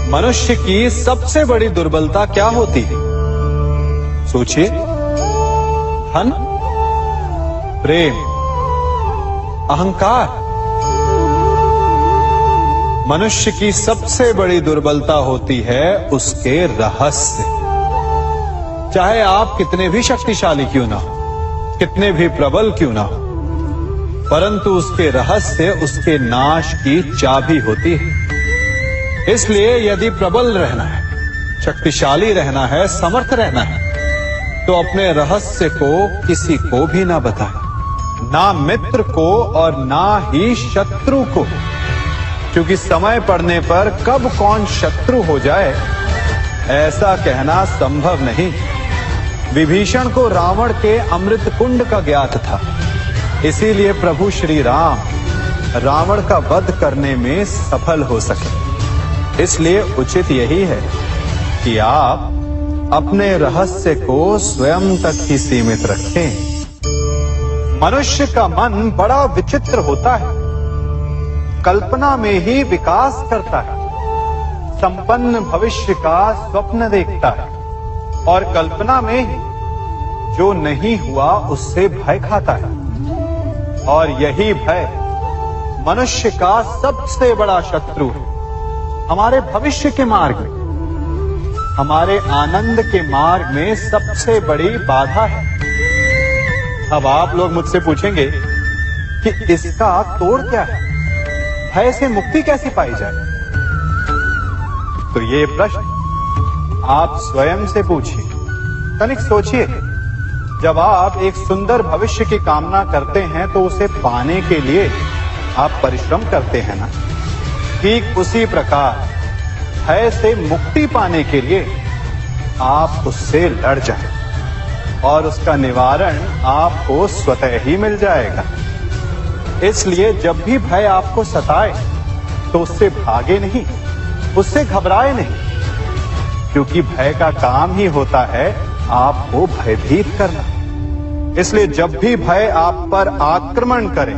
मनुष्य की सबसे बड़ी दुर्बलता क्या होती है? सोचिए। धन, प्रेम, अहंकार। मनुष्य की सबसे बड़ी दुर्बलता होती है उसके रहस्य। चाहे आप कितने भी शक्तिशाली क्यों ना हो, कितने भी प्रबल क्यों ना हो, परंतु उसके रहस्य उसके नाश की चाबी होती है। इसलिए यदि प्रबल रहना है, शक्तिशाली रहना है, समर्थ रहना है, तो अपने रहस्य को किसी को भी ना बताएं, ना मित्र को और ना ही शत्रु को, क्योंकि समय पड़ने पर कब कौन शत्रु हो जाए ऐसा कहना संभव नहीं। विभीषण को रावण के अमृत कुंड का ज्ञात था, इसीलिए प्रभु श्री राम रावण का वध करने में सफल हो सके। इसलिए उचित यही है कि आप अपने रहस्य को स्वयं तक ही सीमित रखें। मनुष्य का मन बड़ा विचित्र होता है, कल्पना में ही विकास करता है, संपन्न भविष्य का स्वप्न देखता है और कल्पना में ही जो नहीं हुआ उससे भय खाता है। और यही भय मनुष्य का सबसे बड़ा शत्रु है। हमारे भविष्य के मार्ग में, हमारे आनंद के मार्ग में सबसे बड़ी बाधा है। अब आप लोग मुझसे पूछेंगे कि इसका तोड़ क्या है, भय से मुक्ति कैसे पाई जाए? तो ये प्रश्न आप स्वयं से पूछिए। तनिक सोचिए, जब आप एक सुंदर भविष्य की कामना करते हैं तो उसे पाने के लिए आप परिश्रम करते हैं ना? ठीक उसी प्रकार भय से मुक्ति पाने के लिए आप उससे लड़ जाएं और उसका निवारण आपको स्वतः ही मिल जाएगा। इसलिए जब भी भय आपको सताए तो उससे भागे नहीं, उससे घबराए नहीं, क्योंकि भय का काम ही होता है आपको भयभीत करना। इसलिए जब भी भय आप पर आक्रमण करे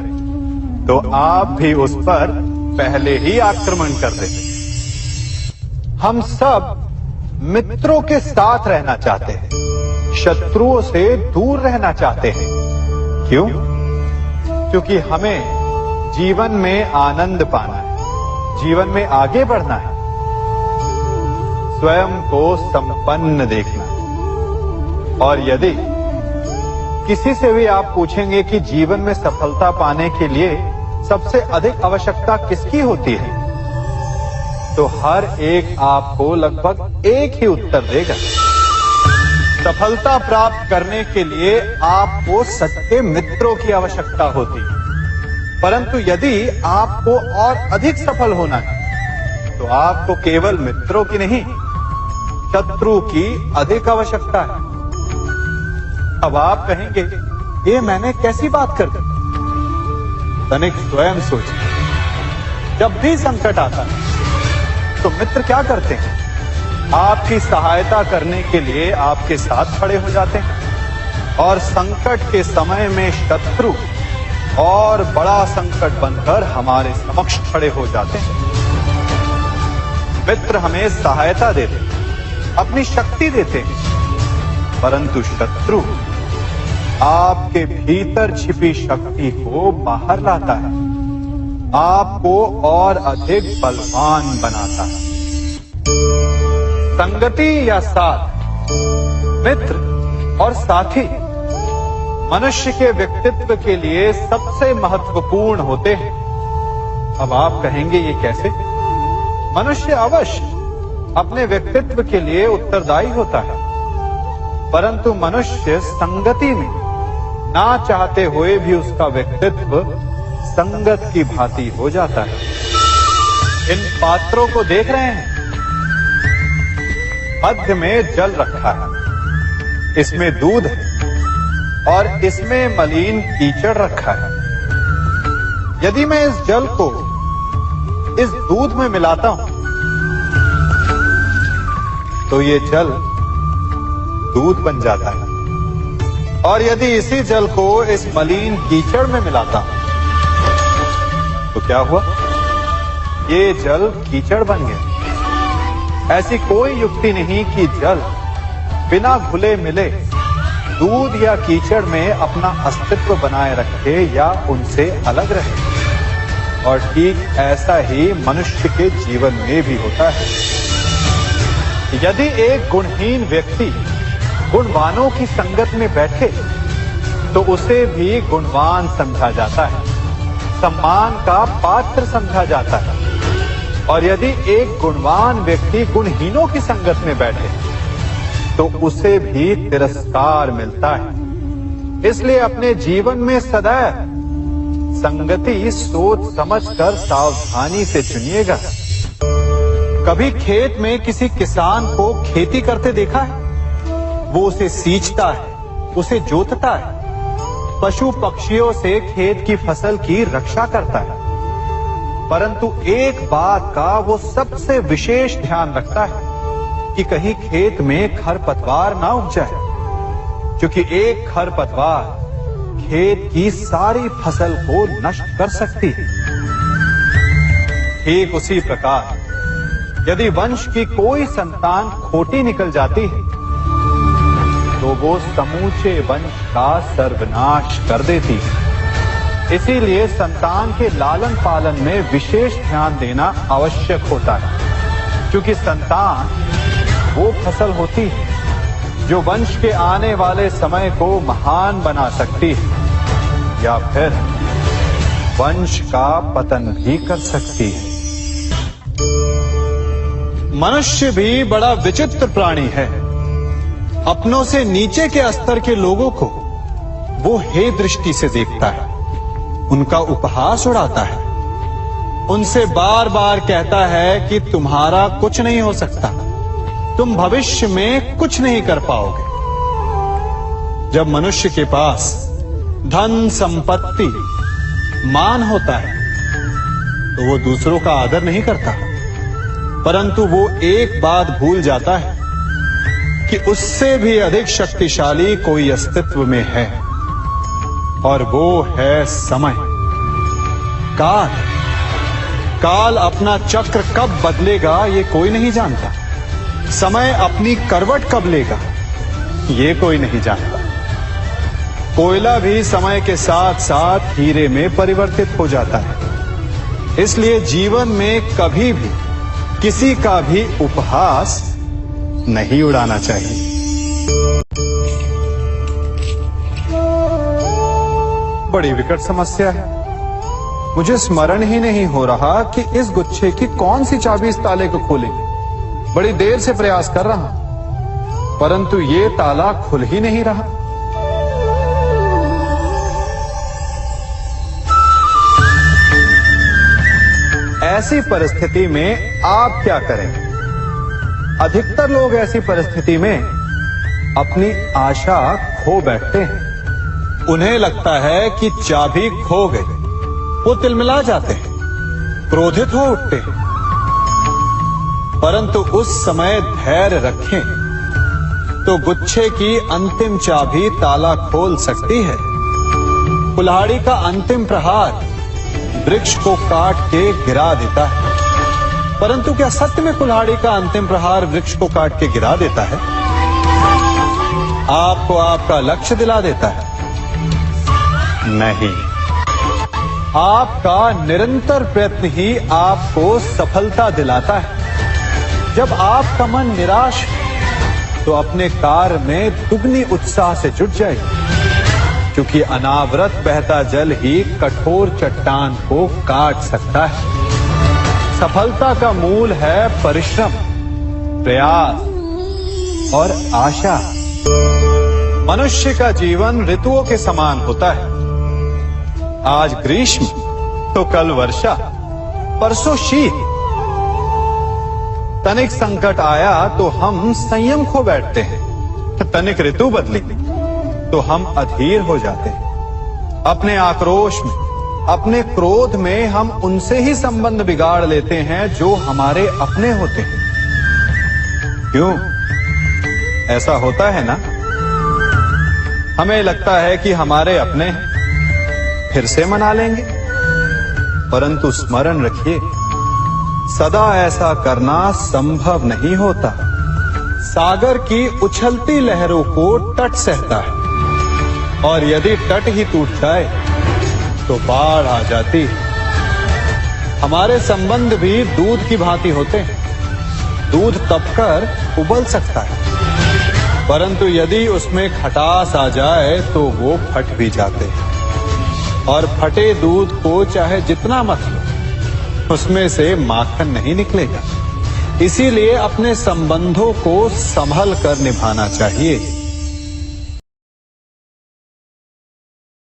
तो आप भी उस पर पहले ही आक्रमण कर दें। हम सब मित्रों के साथ रहना चाहते हैं, शत्रुओं से दूर रहना चाहते हैं। क्यों? क्योंकि हमें जीवन में आनंद पाना है, जीवन में आगे बढ़ना है, स्वयं को संपन्न देखना है। और यदि किसी से भी आप पूछेंगे कि जीवन में सफलता पाने के लिए सबसे अधिक आवश्यकता किसकी होती है, तो हर एक आपको लगभग एक ही उत्तर देगा। सफलता प्राप्त करने के लिए आपको सच्चे मित्रों की आवश्यकता होती है। परंतु यदि आपको और अधिक सफल होना है तो आपको केवल मित्रों की नहीं, शत्रु की अधिक आवश्यकता है। अब आप कहेंगे, ये मैंने कैसी बात कर दी? तनिक स्वयं सोचिए। जब भी संकट आता है तो मित्र क्या करते हैं? आपकी सहायता करने के लिए आपके साथ खड़े हो जाते हैं। और संकट के समय में शत्रु और बड़ा संकट बनकर हमारे समक्ष खड़े हो जाते हैं। मित्र हमें सहायता देते हैं, अपनी शक्ति देते हैं, परंतु शत्रु आपके भीतर छिपी शक्ति को बाहर लाता है, आपको और अधिक बलवान बनाता है। संगति या साथ, मित्र और साथी मनुष्य के व्यक्तित्व के लिए सबसे महत्वपूर्ण होते हैं। अब आप कहेंगे, ये कैसे? मनुष्य अवश्य अपने व्यक्तित्व के लिए उत्तरदायी होता है, परंतु मनुष्य संगति में ना चाहते हुए भी उसका व्यक्तित्व संगत की भांति हो जाता है। इन पात्रों को देख रहे हैं, मध्य में जल रखा है, इसमें दूध है और इसमें मलिन कीचड़ रखा है। यदि मैं इस जल को इस दूध में मिलाता हूं तो ये जल दूध बन जाता है, और यदि इसी जल को इस मलिन कीचड़ में मिलाता हूं तो क्या हुआ? ये जल कीचड़ बन गया। ऐसी कोई युक्ति नहीं कि जल बिना घुले मिले दूध या कीचड़ में अपना अस्तित्व बनाए रखे या उनसे अलग रहे। और ठीक ऐसा ही मनुष्य के जीवन में भी होता है। यदि एक गुणहीन व्यक्ति गुणवानों की संगत में बैठे तो उसे भी गुणवान समझा जाता है, सम्मान का पात्र समझा जाता है। और यदि एक गुणवान व्यक्ति गुणहीनों की संगत में बैठे तो उसे भी तिरस्कार मिलता है। इसलिए अपने जीवन में सदैव संगति सोच समझकर सावधानी से चुनिएगा। कभी खेत में किसी किसान को खेती करते देखा है? वो उसे सींचता है, उसे जोतता है, पशु पक्षियों से खेत की फसल की रक्षा करता है। परंतु एक बात का वो सबसे विशेष ध्यान रखता है कि कहीं खेत में खरपतवार ना उग जाए, क्योंकि एक खरपतवार खेत की सारी फसल को नष्ट कर सकती है। ठीक उसी प्रकार यदि वंश की कोई संतान खोटी निकल जाती है तो वो समूचे वंश का सर्वनाश कर देती है। इसीलिए संतान के लालन पालन में विशेष ध्यान देना आवश्यक होता है, क्योंकि संतान वो फसल होती है जो वंश के आने वाले समय को महान बना सकती है या फिर वंश का पतन भी कर सकती है। मनुष्य भी बड़ा विचित्र प्राणी है। अपनों से नीचे के स्तर के लोगों को वो हे दृष्टि से देखता है, उनका उपहास उड़ाता है, उनसे बार बार कहता है कि तुम्हारा कुछ नहीं हो सकता, तुम भविष्य में कुछ नहीं कर पाओगे। जब मनुष्य के पास धन संपत्ति मान होता है तो वो दूसरों का आदर नहीं करता, परंतु वो एक बात भूल जाता है कि उससे भी अधिक शक्तिशाली कोई अस्तित्व में है, और वो है समय। काल काल अपना चक्र कब बदलेगा ये कोई नहीं जानता। समय अपनी करवट कब लेगा ये कोई नहीं जानता। कोयला भी समय के साथ साथ हीरे में परिवर्तित हो जाता है। इसलिए जीवन में कभी भी किसी का भी उपहास नहीं उड़ाना चाहिए। बड़ी विकट समस्या है। मुझे स्मरण ही नहीं हो रहा कि इस गुच्छे की कौन सी चाबी इस ताले को खोलेगी। बड़ी देर से प्रयास कर रहा हूं, परंतु ये ताला खुल ही नहीं रहा। ऐसी परिस्थिति में आप क्या करेंगे? अधिकतर लोग ऐसी परिस्थिति में अपनी आशा खो बैठते हैं। उन्हें लगता है कि चाबी खो गई। वो तिलमिला जाते हैं, क्रोधित हो उठते हैं। परंतु उस समय धैर्य रखें तो गुच्छे की अंतिम चाबी ताला खोल सकती है। कुल्हाड़ी का अंतिम प्रहार वृक्ष को काट के गिरा देता है, परंतु क्या सत्य में कुल्हाड़ी का अंतिम प्रहार वृक्ष को काट के गिरा देता है? आपको आपका लक्ष्य दिला देता है? नहीं, आपका निरंतर प्रयत्न ही आपको सफलता दिलाता है। जब आपका मन निराश है तो अपने कार्य में दुगनी उत्साह से जुट जाए, क्योंकि अनावरत बहता जल ही कठोर चट्टान को काट सकता है। सफलता का मूल है परिश्रम, प्रयास और आशा। मनुष्य का जीवन ऋतुओं के समान होता है। आज ग्रीष्म तो कल वर्षा, परसों शीत। तनिक संकट आया तो हम संयम खो बैठते हैं, तनिक ऋतु बदली तो हम अधीर हो जाते हैं। अपने आक्रोश में, अपने क्रोध में हम उनसे ही संबंध बिगाड़ लेते हैं जो हमारे अपने होते हैं। क्यों ऐसा होता है ना? हमें लगता है कि हमारे अपने फिर से मना लेंगे, परंतु स्मरण रखिए सदा ऐसा करना संभव नहीं होता। सागर की उछलती लहरों को तट सहता है, और यदि तट ही टूट जाए तो बाढ़ आ जाती है। हमारे संबंध भी दूध की भांति होते हैं। दूध तपकर उबल सकता है, परंतु यदि उसमें खटास आ जाए तो वो फट भी जाते हैं। और फटे दूध को चाहे जितना मत लो, उसमें से माखन नहीं निकलेगा। इसीलिए अपने संबंधों को संभल कर निभाना चाहिए।